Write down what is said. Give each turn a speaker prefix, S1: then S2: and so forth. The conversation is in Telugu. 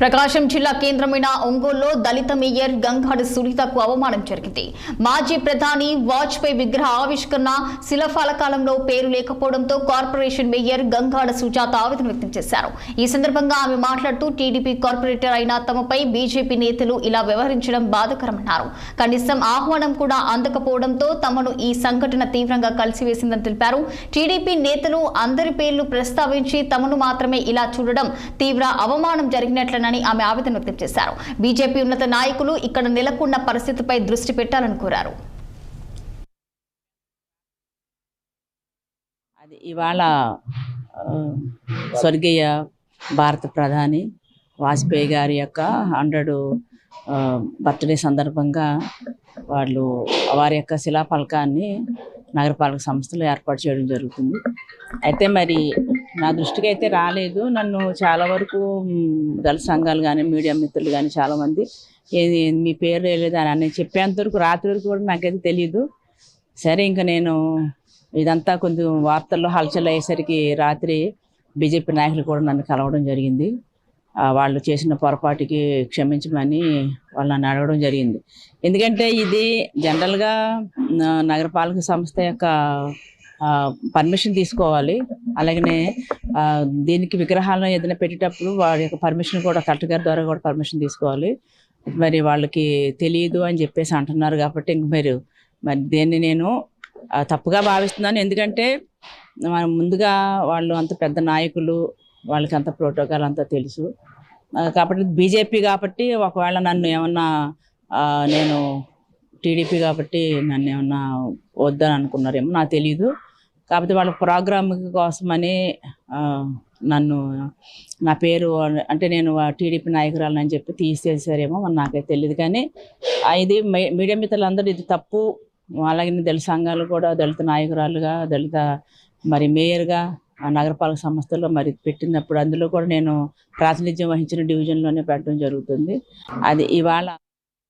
S1: ప్రకాశం జిల్లా కేంద్రమైన ఒంగోలులో దళిత మేయర్ గంగాడు సునీతకు అవమానం జరిగింది. మాజీ ప్రధాని వాజ్పేయి విగ్రహ ఆవిష్కరణ శిలాఫలకాలంలో పేరు లేకపోవడంతో కార్పొరేషన్ మేయర్ గంగాడ సుజాత ఆవేదన వ్యక్తం చేశారు. ఈ సందర్భంగా ఆమె మాట్లాడుతూ టీడీపీ కార్పొరేటర్ అయిన తమపై బీజేపీ నేతలు ఇలా వ్యవహరించడం బాధాకరమన్నారు. కనీసం ఆహ్వానం కూడా అందకపోవడంతో తమను ఈ సంఘటన తీవ్రంగా కలిసివేసిందని తెలిపారు. టీడీపీ నేతలు అందరి పేర్లు ప్రస్తావించి తమను మాత్రమే ఇలా చూడడం తీవ్ర అవమానం జరిగినట్లనని ఆమె ఆవేదన వ్యక్తం చేశారు. బీజేపీ ఉన్నత నాయకులు ఇక్కడ నెలకొన్న పరిస్థితిపై దృష్టి పెట్టాలని కోరారు.
S2: ఇవాళ స్వర్గీయ భారత ప్రధాని వాజ్పేయి గారి యొక్క 100 బర్త్డే సందర్భంగా వారి యొక్క శిలాఫలకాన్ని నగరపాలక సంస్థలు ఏర్పాటు చేయడం జరుగుతుంది. అయితే మరి నా దృష్టికి అయితే రాలేదు. నన్ను చాలా వరకు దళిత సంఘాలు కానీ మీడియా మిత్రులు కానీ చాలామంది మీ పేరు వేయలేదు అని చెప్పేంత వరకు రాత్రి వరకు కూడా నాకైతే తెలియదు. సరే ఇంకా నేను ఇదంతా కొంచెం వార్తల్లో హల్చల్ అయ్యేసరికి రాత్రి బీజేపీ నాయకులు కూడా నన్ను కలవడం జరిగింది. వాళ్ళు చేసిన పొరపాటుకి క్షమించమని వాళ్ళు నన్ను అడగడం జరిగింది. ఎందుకంటే ఇది జనరల్గా నగరపాలక సంస్థ యొక్క పర్మిషన్ తీసుకోవాలి. అలాగనే దీనికి విగ్రహాలను ఏదైనా పెట్టేటప్పుడు వాడి యొక్క పర్మిషన్ కూడా కలెక్టర్ గారి ద్వారా కూడా పర్మిషన్ తీసుకోవాలి. మరి వాళ్ళకి తెలియదు అని చెప్పేసి అంటున్నారు కాబట్టి ఇంక మరి దీన్ని నేను తప్పుగా భావిస్తున్నాను. ఎందుకంటే ముందుగా వాళ్ళు అంత పెద్ద నాయకులు, వాళ్ళకి అంత ప్రోటోకాల్ అంతా తెలుసు కాబట్టి బీజేపీ కాబట్టి ఒకవేళ నన్ను ఏమన్నా నేను టీడీపీ కాబట్టి నన్ను ఏమన్నా వద్దని అనుకున్నారేమో నాకు తెలీదు. కాకపోతే వాళ్ళ ప్రోగ్రామ్ కోసమని నా పేరు అంటే నేను టీడీపీ నాయకురాలని చెప్పి తీసేసారేమో నాకైతే తెలియదు. కానీ ఇది మీడియా మిత్రులందరూ ఇది తప్పు. అలాగే దళిత సంఘాలు కూడా దళిత నాయకురాలుగా మరి మేయర్గా నగరపాలక సంస్థలో మరి పెట్టినప్పుడు అందులో కూడా నేను ప్రాతినిధ్యం వహించిన డివిజన్లోనే పెట్టడం జరుగుతుంది. అది ఇవాళ